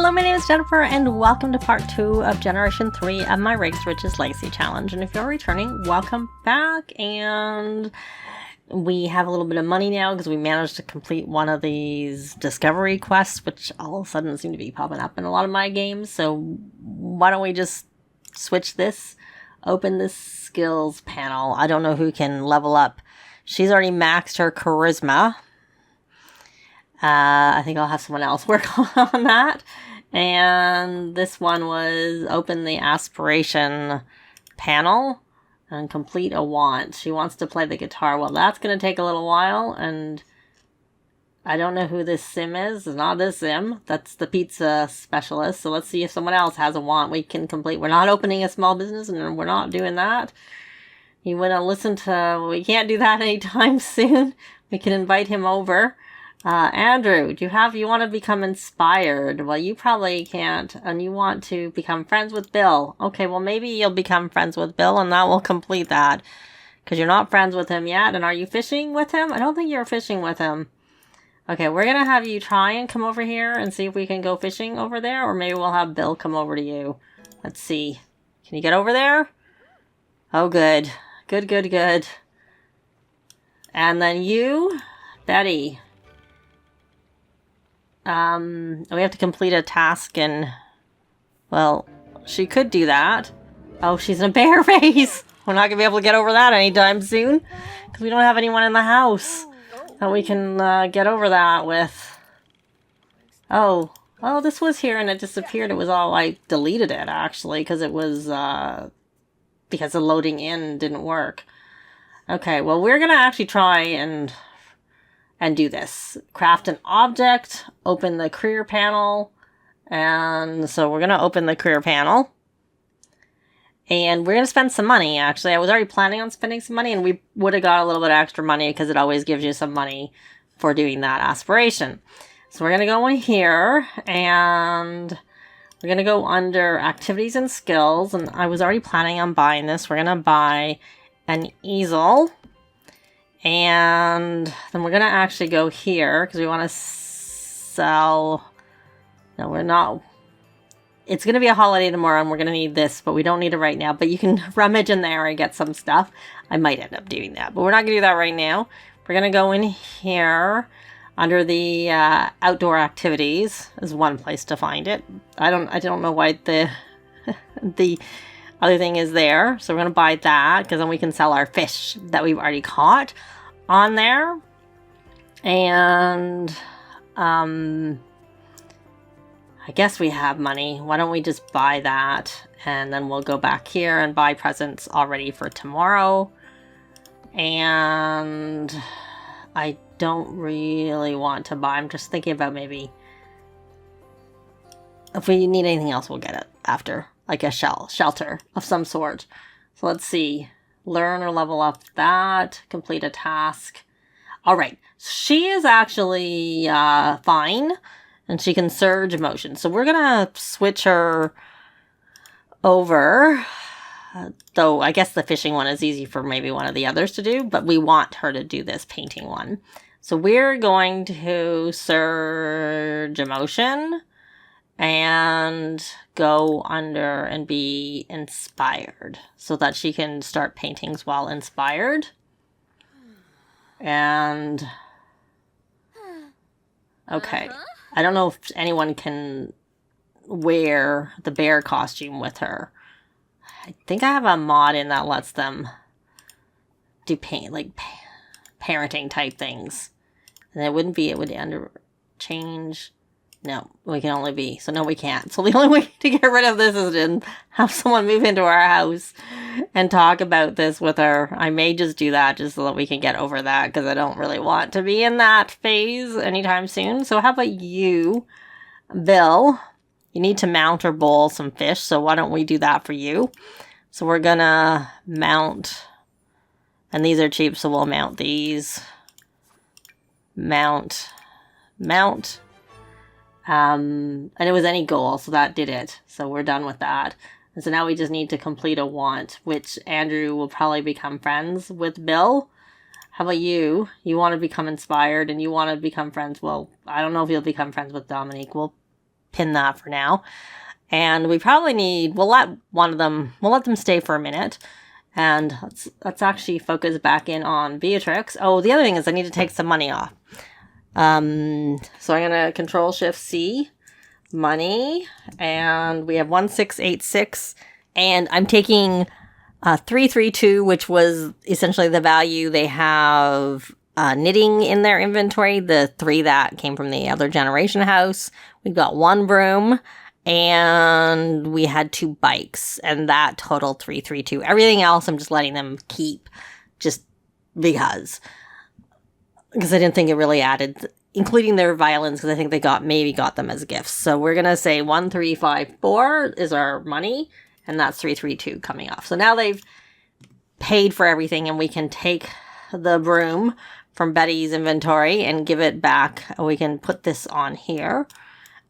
Hello, my name is Jennifer, and welcome to part 2 of Generation 3 of my Rags Riches Legacy Challenge. And if you're returning, welcome back. And we have a little bit of money now because we managed to complete one of these discovery quests, which all of a sudden seem to be popping up in a lot of my games. So why don't we just switch this, open this skills panel. I don't know who can level up. She's already maxed her charisma. I think I'll have someone else work on that. And this one was open the aspiration panel and complete a want. She wants to play the guitar. Well, that's going to take a little while, and I don't know who this sim is. It's not this sim. That's the pizza specialist. So let's see if someone else has a want we can complete. We're not opening a small business, and we're not doing that. You want to listen to... We can't do that anytime soon. We can invite him over. Andrew, you want to become inspired? Well, you probably can't, and you want to become friends with Bill. Okay, well, maybe you'll become friends with Bill, and that will complete that. Because you're not friends with him yet, and are you fishing with him? I don't think you're fishing with him. Okay, we're going to have you try and come over here and see if we can go fishing over there, or maybe we'll have Bill come over to you. Let's see. Can you get over there? Oh, good. Good. And then you, Betty. We have to complete a task, and, well, she could do that. Oh, she's in a bear phase. We're not gonna be able to get over that anytime soon, because we don't have anyone in the house that we can get over that with. Oh, well, this was here and it disappeared. It was all, I deleted it, actually, because it was, because the loading in didn't work. Okay, well, we're gonna actually try and do this. Craft an object, open the career panel, and so we're going to open the career panel. And we're going to spend some money, actually. I was already planning on spending some money, and we would have got a little bit of extra money because it always gives you some money for doing that aspiration. So we're going to go in here, and we're going to go under activities and skills, and I was already planning on buying this. We're going to buy an easel. And then we're going to actually go here because we want to sell... No, we're not. It's going to be a holiday tomorrow and we're going to need this, but we don't need it right now. But you can rummage in there and get some stuff. I might end up doing that, but we're not going to do that right now. We're going to go in here under the outdoor activities is one place to find it. I don't know why the other thing is there. So we're going to buy that because then we can sell our fish that we've already caught on there. And I guess we have money. Why don't we just buy that? And then we'll go back here and buy presents already for tomorrow. And I don't really want to buy. I'm just thinking about maybe if we need anything else, we'll get it after. Like a shelter of some sort. So let's see. Learn or level up that. Complete a task. All right. She is actually fine. And she can surge emotion. So we're going to switch her over. Though I guess the fishing one is easy for maybe one of the others to do. But we want her to do this painting one. So we're going to surge emotion. And go under and be inspired so that she can start paintings while inspired. And okay, I don't know if anyone can wear the bear costume with her. I think I have a mod in that lets them do parenting type things, and it would under change. No, we can only be. So no, we can't. So the only way to get rid of this is to have someone move into our house and talk about this with her. I may just do that just so that we can get over that because I don't really want to be in that phase anytime soon. So how about you, Bill? You need to mount or bowl some fish. So why don't we do that for you? So we're going to mount. And these are cheap, so we'll mount these. Mount. And it was any goal, so that did it. So we're done with that. And so now we just need to complete a want, which Andrew will probably become friends with Bill. How about you? You want to become inspired and you want to become friends. Well, I don't know if you'll become friends with Dominique. We'll pin that for now. And we probably need, we'll let them stay for a minute. And let's actually focus back in on Beatrix. Oh, the other thing is I need to take some money off. So I'm going to Control-Shift-C, money, and we have 1686, and I'm taking 332, which was essentially the value they have knitting in their inventory, the 3 that came from the other generation house. We've got 1 broom, and we had 2 bikes, and that totaled 332. Everything else I'm just letting them keep just because I didn't think it really added, including their violins, because I think they maybe got them as gifts. So we're going to say 1354 is our money, and that's 332 coming off. So now they've paid for everything, and we can take the broom from Betty's inventory and give it back. We can put this on here.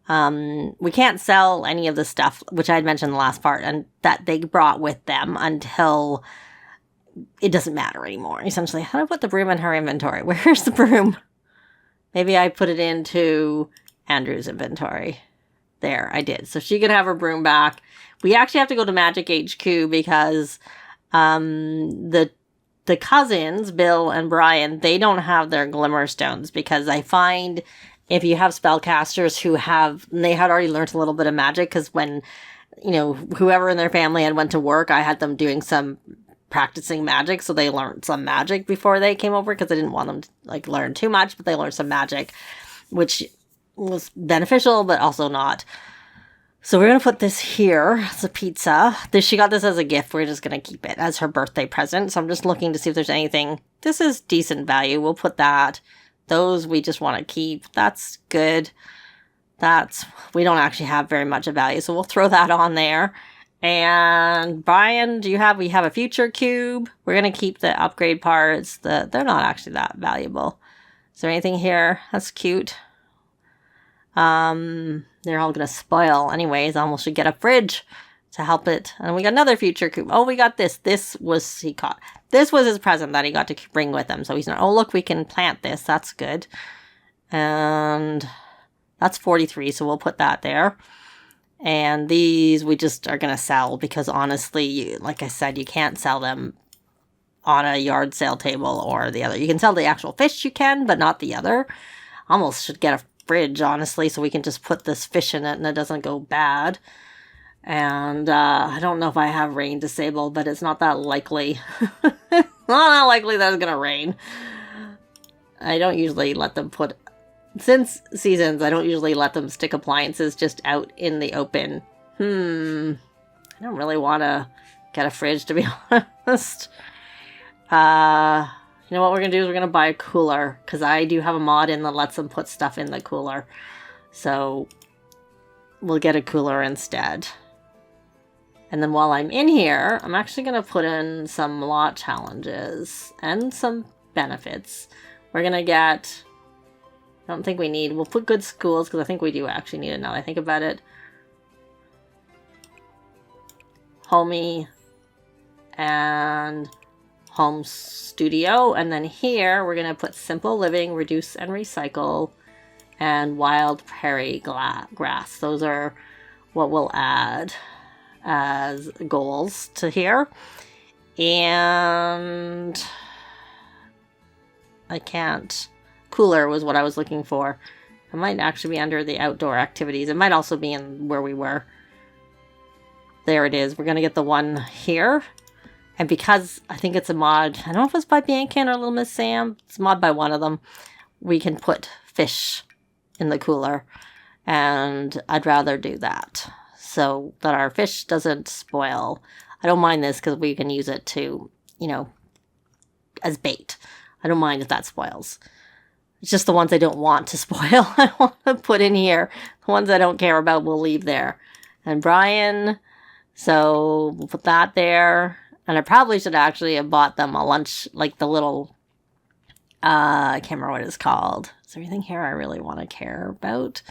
We can't sell any of the stuff, which I had mentioned in the last part, and that they brought with them until it doesn't matter anymore. Essentially, how do I put the broom in her inventory? Where's the broom? Maybe I put it into Andrew's inventory. There, I did. So she could have her broom back. We actually have to go to Magic HQ because the cousins, Bill and Brian, they don't have their glimmer stones, because I find if you have spellcasters they had already learned a little bit of magic, because when, whoever in their family had went to work, I had them doing some practicing magic, so they learned some magic before they came over, because I didn't want them to learn too much, but they learned some magic, which was beneficial but also not. So we're gonna put this here. It's a pizza. She got this as a gift. We're just gonna keep it as her birthday present. So I'm just looking to see if there's anything. This is decent value. We'll put that. Those we just want to keep. That's good. We don't actually have very much of value, so we'll throw that on there. And Brian, we have a future cube. We're going to keep the upgrade parts. They're not actually that valuable. Is there anything here? That's cute. They're all going to spoil anyways. I almost should get a fridge to help it. And we got another future cube. Oh, we got this. This was his present that he got to bring with him. So he's not, oh, look, we can plant this. That's good. And that's 43. So we'll put that there. And these we just are going to sell, because honestly, like I said, you can't sell them on a yard sale table or the other. You can sell the actual fish, but not the other. Almost should get a fridge, honestly, so we can just put this fish in it and it doesn't go bad. And I don't know if I have rain disabled, but it's not that likely. Not that likely that it's going to rain. I don't usually let them since seasons, I don't usually let them stick appliances just out in the open. I don't really want to get a fridge, to be honest. You know what we're going to do is we're going to buy a cooler, because I do have a mod in that lets them put stuff in the cooler. So we'll get a cooler instead. And then while I'm in here, I'm actually going to put in some lot challenges and some benefits. We're going to get... I don't think we need... We'll put good schools, because I think we do actually need it now that I think about it. Homey. And home studio. And then here, we're going to put simple living, reduce and recycle, and wild prairie grass. Those are what we'll add as goals to here. And I can't... Cooler was what I was looking for. It might actually be under the outdoor activities. It might also be in where we were. There it is. We're going to get the one here. And because I think it's a mod, I don't know if it's by Bandicam or Little Miss Sam. It's a mod by one of them. We can put fish in the cooler. And I'd rather do that, so that our fish doesn't spoil. I don't mind this because we can use it to, as bait. I don't mind if that spoils. It's just the ones I don't want to spoil I want to put in here. The ones I don't care about we'll leave there. And Brian, so we'll put that there. And I probably should actually have bought them a lunch, like the little, I can't remember what it's called. Is there anything here I really want to care about?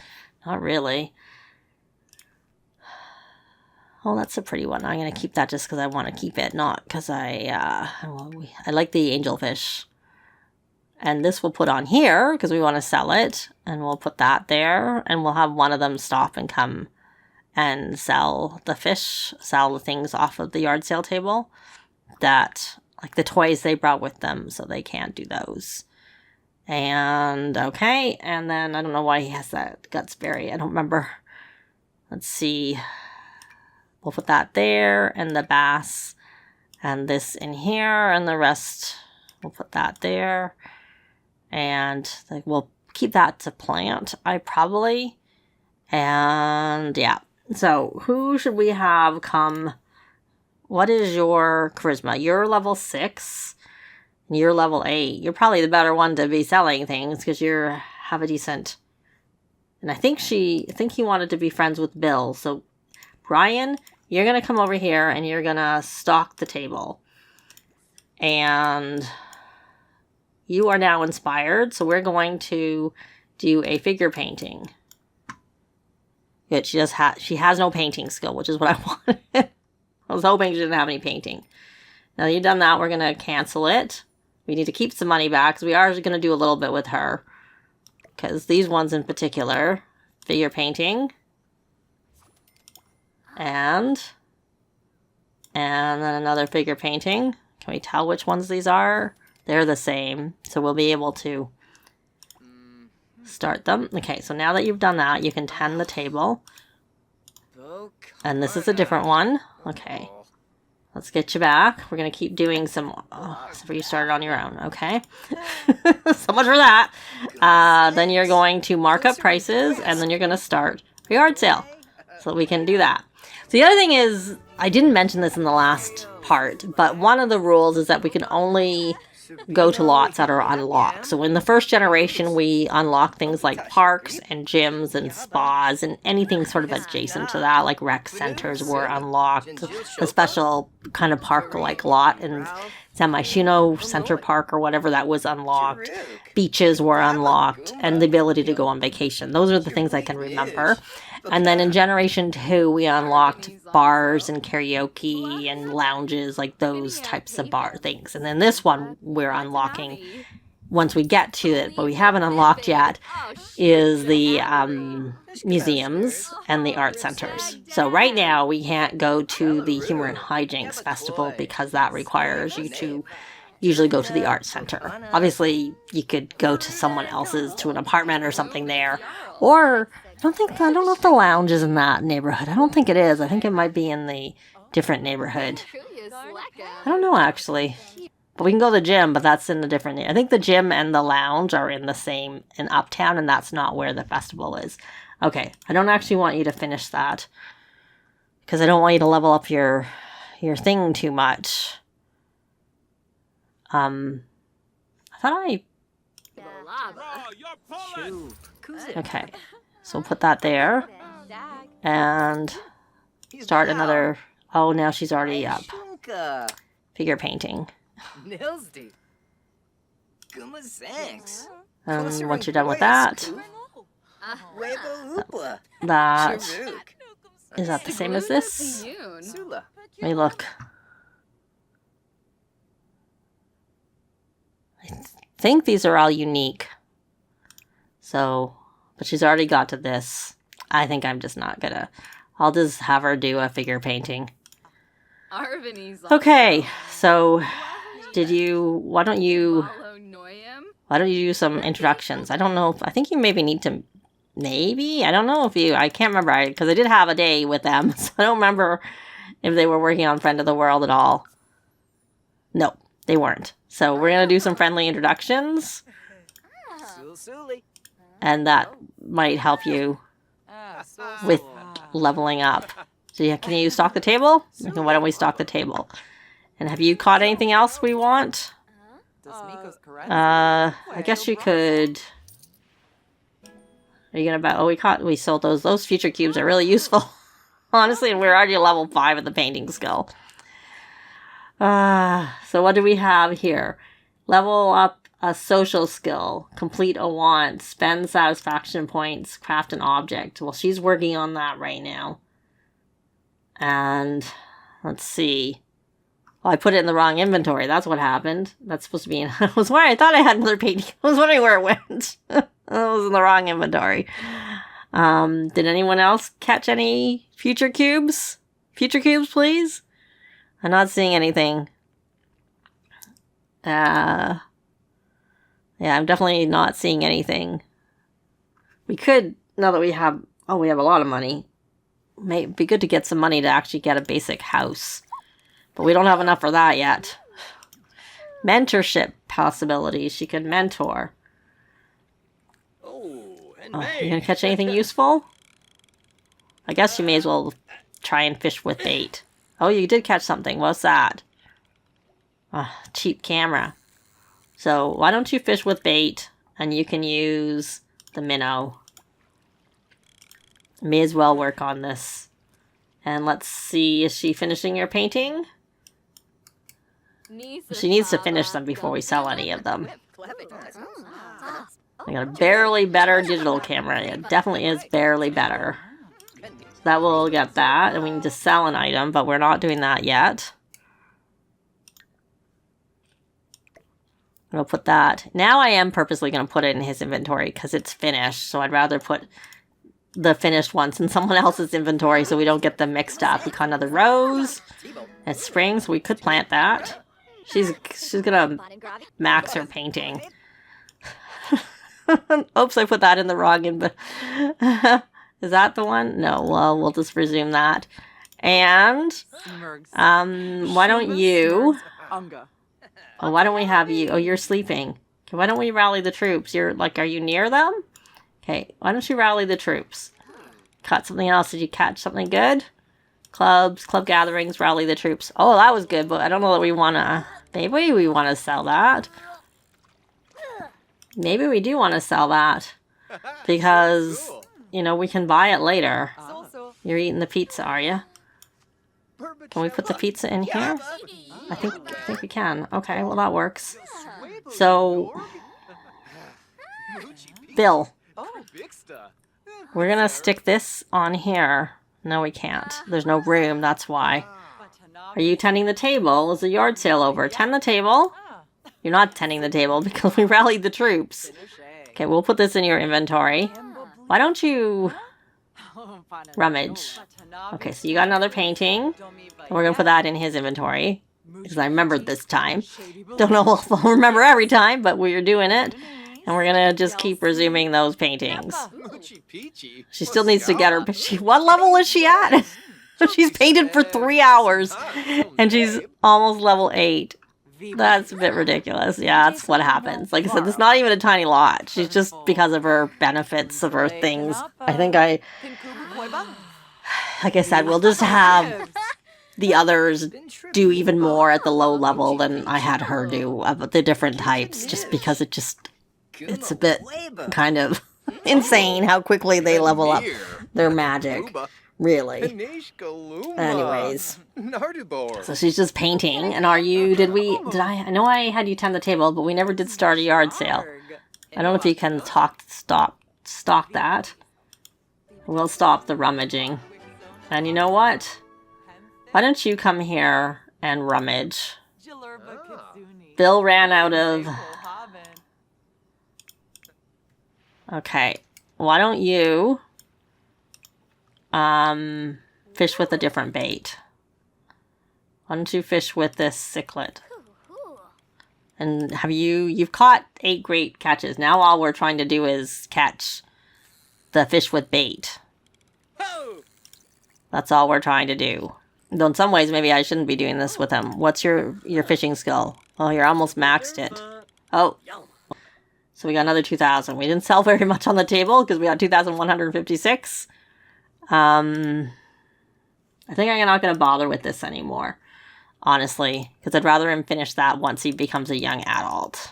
Not really. Oh, that's a pretty one. I'm going to keep that just because I want to keep it, not because I like the angelfish. And this we'll put on here because we want to sell it. And we'll put that there. And we'll have one of them stop and come and sell the fish, sell the things off of the yard sale table. That, like the toys they brought with them, so they can't do those. And, okay. And then, I don't know why he has that guts berry. I don't remember. Let's see. We'll put that there. And the bass. And this in here. And the rest, we'll put that there. And we'll keep that to plant, and yeah. So who should we have come? What is your charisma? You're level 6. And you're level 8. You're probably the better one to be selling things because you have a decent. And I think he wanted to be friends with Bill. So Brian, you're going to come over here and you're going to stock the table. And you are now inspired, so we're going to do a figure painting. Good, she has no painting skill, which is what I wanted. I was hoping she didn't have any painting. Now that you've done that, we're going to cancel it. We need to keep some money back, because we are going to do a little bit with her. Because these ones in particular, figure painting. And then another figure painting. Can we tell which ones these are? They're the same, so we'll be able to start them. Okay, so now that you've done that, you can tend the table. And this is a different one. Okay, let's get you back. We're going to keep doing some... so you started on your own, okay? So much for that. Then you're going to mark up prices, and then you're going to start a yard sale. So we can do that. So the other thing is, I didn't mention this in the last part, but one of the rules is that we can only go to lots that are unlocked. So in the first generation, we unlock things like parks and gyms and spas and anything sort of adjacent to that, like rec centers were unlocked. A special kind of park-like lot in San Myshuno Center Park or whatever that was unlocked. Beaches were unlocked, and the ability to go on vacation. Those are the things I can remember. And then in Generation 2, we unlocked bars and karaoke and lounges, like those types of bar things. And then this one we're unlocking once we get to it, but we haven't unlocked yet, is the museums and the art centers. So right now we can't go to the Humor and Hijinks Festival because that requires you to usually go to the art center. Obviously, you could go to someone else's, to an apartment or something there, or... I don't know if the lounge is in that neighborhood. I don't think it is. I think it might be in the different neighborhood. I don't know, actually. But we can go to the gym, but that's in a different... I think the gym and the lounge are in the same... in Uptown, and that's not where the festival is. Okay, I don't actually want you to finish that. Because I don't want you to level up your thing too much. I thought I... Okay. So we'll put that there. And start another... Oh, now she's already up. Figure painting. And once you're done with that... That... Is that the same as this? Let me look. I think these are all unique. So... But she's already got to this. I think I'm just not gonna... I'll just have her do a figure painting. Okay, so... Why don't you do some introductions? I don't know if... I think you maybe need to... Maybe? I don't know if you... I can't remember, because I did have a day with them, so I don't remember if they were working on Friend of the World at all. No, they weren't. So we're gonna do some friendly introductions. And that might help you with leveling up. So yeah, can you stock the table? Okay, why don't we stock the table? And have you caught anything else we want? I guess you could... Are you gonna buy... Oh, we sold those. Those future cubes are really useful. Honestly, and we're already level 5 at the painting skill. So what do we have here? Level up a social skill, complete a want, spend satisfaction points, craft an object. Well, she's working on that right now. And let's see. Oh, I put it in the wrong inventory. That's what happened. That's supposed to be in... I was wondering, I thought I had another painting. I was wondering where it went. It was in the wrong inventory. Did anyone else catch any future cubes? Future cubes, please? I'm not seeing anything. Yeah, I'm definitely not seeing anything. We could, now that we have... Oh, we have a lot of money. May be good to get some money to actually get a basic house. But we don't have enough for that yet. Mentorship possibilities. She could mentor. Oh, you gonna catch anything useful? I guess you may as well try and fish with bait. Oh, you did catch something. What's that? Cheap camera. So why don't you fish with bait and you can use the minnow. May as well work on this. And let's see, is she finishing your painting? She needs to finish them before we sell any of them. I got a barely better digital camera. It definitely is barely better. That will get that, and we need to sell an item, but we're not doing that yet. We'll put that. Now I am purposely going to put it in his inventory because it's finished, so I'd rather put the finished ones in someone else's inventory so we don't get them mixed up. We got another rose. It's spring, so we could plant that. She's gonna max her painting. Oops, I put that in the wrong is that the one? No, well, we'll just resume that. And why don't you... Oh, why don't we have you... Oh, you're sleeping. Okay, why don't we rally the troops? You're like, are you near them? Okay, why don't you rally the troops? Caught something else. Did you catch something good? Clubs, club gatherings, rally the troops. Oh, that was good, but I don't know that we want to... Maybe we want to sell that. Maybe we do want to sell that. Because, you know, we can buy it later. You're eating the pizza, are you? Can we put the pizza in here? I think we can. Okay, well that works. So, Bill. We're going to stick this on here. No, we can't. There's no room, that's why. Are you tending the table? Is the yard sale over? Tend the table? You're not tending the table because we rallied the troops. Okay, we'll put this in your inventory. Why don't you rummage? Okay, so you got another painting. And we're going to put that in his inventory. Because I remembered this time. Don't know if I'll remember every time, but we're doing it. And we're going to just keep resuming those paintings. She still needs to get her... What level is she at? She's painted for 3 hours. And she's almost level 8. That's a bit ridiculous. Yeah, that's what happens. Like I said, it's not even a tiny lot. She's just because of her benefits of her things. Like I said, we'll just have the others do even more at the low level than I had her do of the different types. Just because it's a bit kind of insane how quickly they level up their magic. Really. Anyways. So she's just painting. And I know I had you tend the table, but we never did start a yard sale. I don't know if you can stock that. We'll stop the rummaging. And you know what? Why don't you come here and rummage? Bill ran out of... Okay. Why don't you... fish with a different bait. Why don't you fish with this cichlid? And you've caught 8 great catches. Now all we're trying to do is catch the fish with bait. That's all we're trying to do. Though in some ways, maybe I shouldn't be doing this with him. What's your fishing skill? Oh, you're almost maxed it. Oh. So we got another 2,000. We didn't sell very much on the table because we got 2,156. I think I'm not going to bother with this anymore, honestly, because I'd rather him finish that once he becomes a young adult.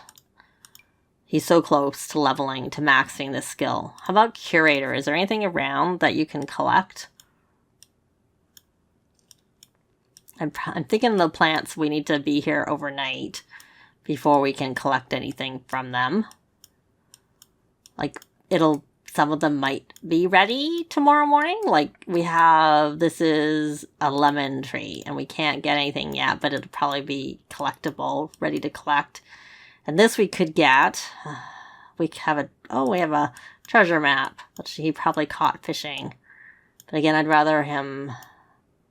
He's so close to leveling, to maxing this skill. How about curator? Is there anything around that you can collect? I'm thinking the plants, we need to be here overnight before we can collect anything from them. Like, it'll some of them might be ready tomorrow morning. Like we have, this is a lemon tree and we can't get anything yet, but it'll probably be collectible, ready to collect. And this we could get. We have a treasure map, which he probably caught fishing. But again, I'd rather him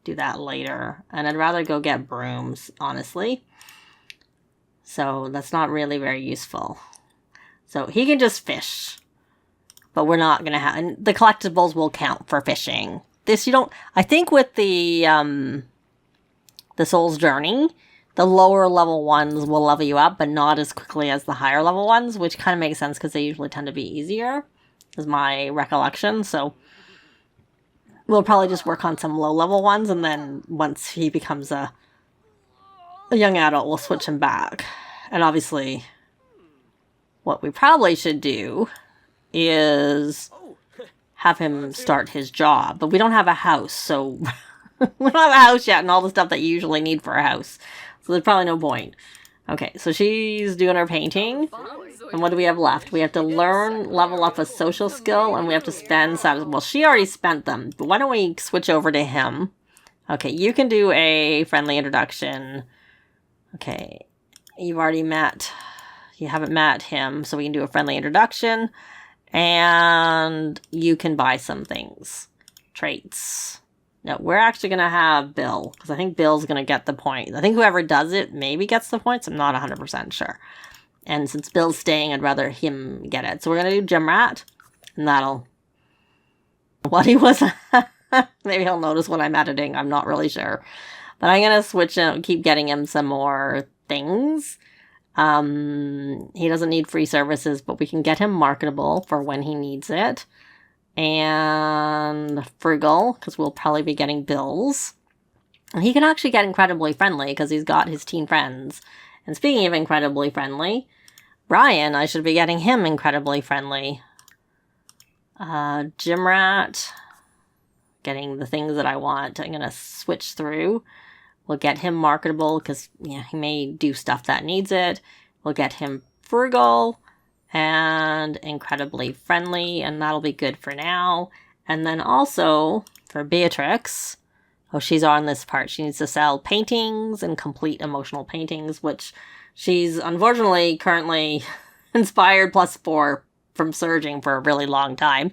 do that later. And I'd rather go get brooms, honestly. So that's not really very useful. So he can just fish. But we're not going to have... And the collectibles will count for fishing. This you don't... I think with the Soul's Journey, the lower level ones will level you up, but not as quickly as the higher level ones, which kind of makes sense because they usually tend to be easier, is my recollection. So we'll probably just work on some low level ones, and then once he becomes a young adult, we'll switch him back. And obviously, what we probably should do is have him start his job. But we don't have a house, so we don't have a house yet and all the stuff that you usually need for a house. So there's probably no point. Okay, so she's doing her painting. And what do we have left? We have to level up a social skill, and we have to spend... Well, she already spent them. But why don't we switch over to him? Okay, you can do a friendly introduction. Okay, you've already met... You haven't met him, so we can do a friendly introduction. And you can buy some things. Traits. No, we're actually going to have Bill, because I think Bill's going to get the point. I think whoever does it maybe gets the points. I'm not 100% sure. And since Bill's staying, I'd rather him get it. So we're going to do Gym Rat, and that'll... What he was... Maybe he'll notice when I'm editing. I'm not really sure. But I'm going to switch and keep getting him some more things. He doesn't need free services, but we can get him marketable for when he needs it. And frugal, because we'll probably be getting bills. And he can actually get incredibly friendly, because he's got his teen friends. And speaking of incredibly friendly, Brian, I should be getting him incredibly friendly. Gym Rat, getting the things that I want. I'm going to switch through. We'll get him marketable, because he may do stuff that needs it. We'll get him frugal and incredibly friendly, and that'll be good for now. And then also, for Beatrix, she's on this part. She needs to sell paintings and complete emotional paintings, which she's unfortunately currently inspired +4 from surging for a really long time.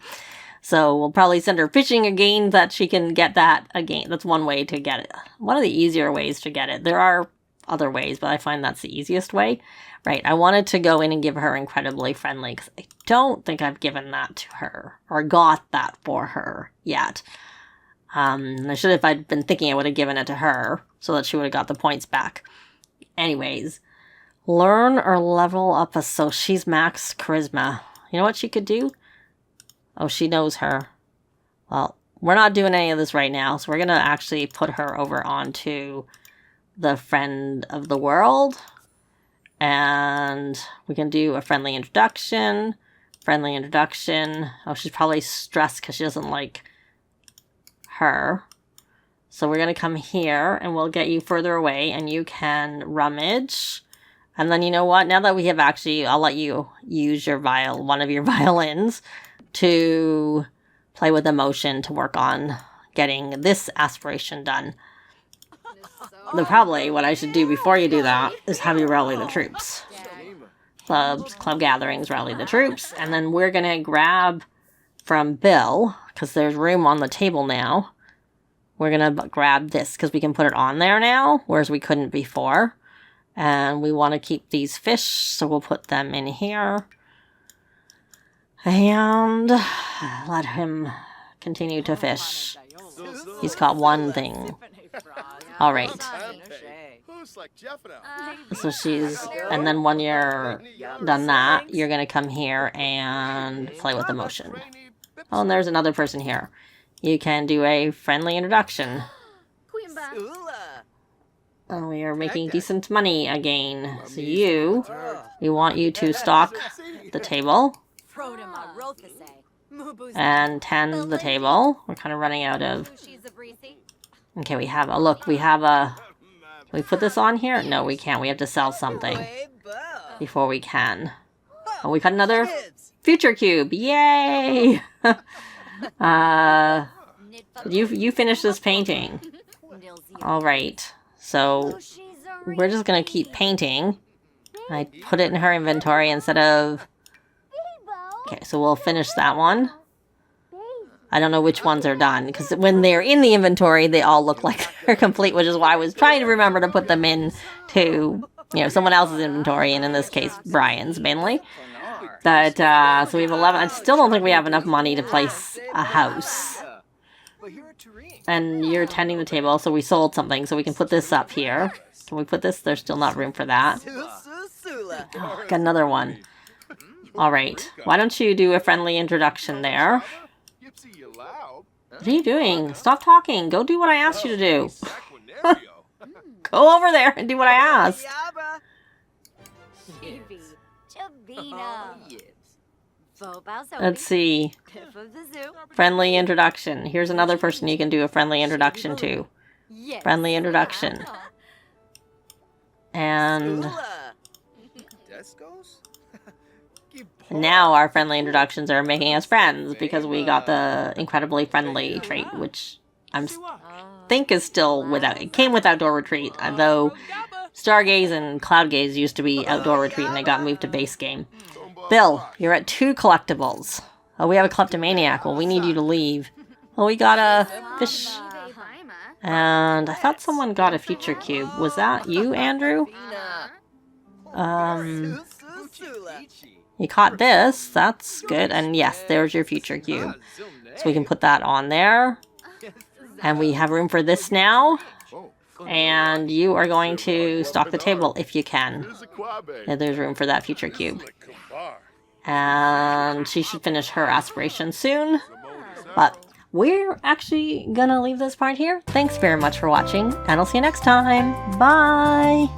So we'll probably send her fishing again that she can get that again. That's one way to get it. One of the easier ways to get it. There are other ways, but I find that's the easiest way. Right, I wanted to go in and give her incredibly friendly, because I don't think I've given that to her, or got that for her yet. I should have, if I'd been thinking, I would have given it to her, so that she would have got the points back. Anyways, learn or level up so she's max charisma. You know what she could do? Oh, she knows her. Well, we're not doing any of this right now, so we're going to actually put her over onto the friend of the world. And we can do a friendly introduction. Friendly introduction. Oh, she's probably stressed because she doesn't like her. So we're going to come here and we'll get you further away and you can rummage. And then you know what? Now that we have actually, I'll let you use your one of your violins to play with emotion to work on getting this aspiration done. Though probably what I should do before you do that is have you rally the troops. Club gatherings, rally the troops. And then we're going to grab from Bill, because there's room on the table now. We're going to grab this because we can put it on there now, whereas we couldn't before. And we want to keep these fish, so we'll put them in here. And let him continue to fish. He's caught one thing. All right. So and then when you're done that, you're going to come here and play with emotion. Oh, and there's another person here. You can do a friendly introduction. Oh, we are making decent money again. So we want you to stock the table. And tend the table. We're kind of running out of... Okay, we have a... Look, we have a... Can we put this on here? No, we can't. We have to sell something before we can. Oh, we got another Future cube. Yay! You finish this painting. All right. So we're just gonna keep painting. I put it in her inventory instead of... Okay, so we'll finish that one. I don't know which ones are done, because when they're in the inventory, they all look like they're complete, which is why I was trying to remember to put them in to, you know, someone else's inventory, and in this case, Brian's mainly. But, so we have 11. I still don't think we have enough money to place a house. And you're tending the table, so we sold something, so we can put this up here. Can we put this? There's still not room for that. Oh, got another one. All right. Why don't you do a friendly introduction there? What are you doing? Stop talking. Go do what I asked you to do. Go over there and do what I asked. Let's see. Friendly introduction. Here's another person you can do a friendly introduction to. Friendly introduction. And now our friendly introductions are making us friends because we got the incredibly friendly trait, which I think is still without. It came with Outdoor Retreat, though Stargaze and Cloudgaze used to be Outdoor Retreat and they got moved to base game. Bill, you're at 2 collectibles. Oh, we have a kleptomaniac. Well, we need you to leave. Well, we got a fish. And I thought someone got a future cube. Was that you, Andrew? You caught this. That's good. And yes, there's your future cube. So we can put that on there. And we have room for this now. And you are going to stock the table if you can. Yeah, there's room for that future cube. And she should finish her aspiration soon. But we're actually gonna leave this part here. Thanks very much for watching, and I'll see you next time. Bye!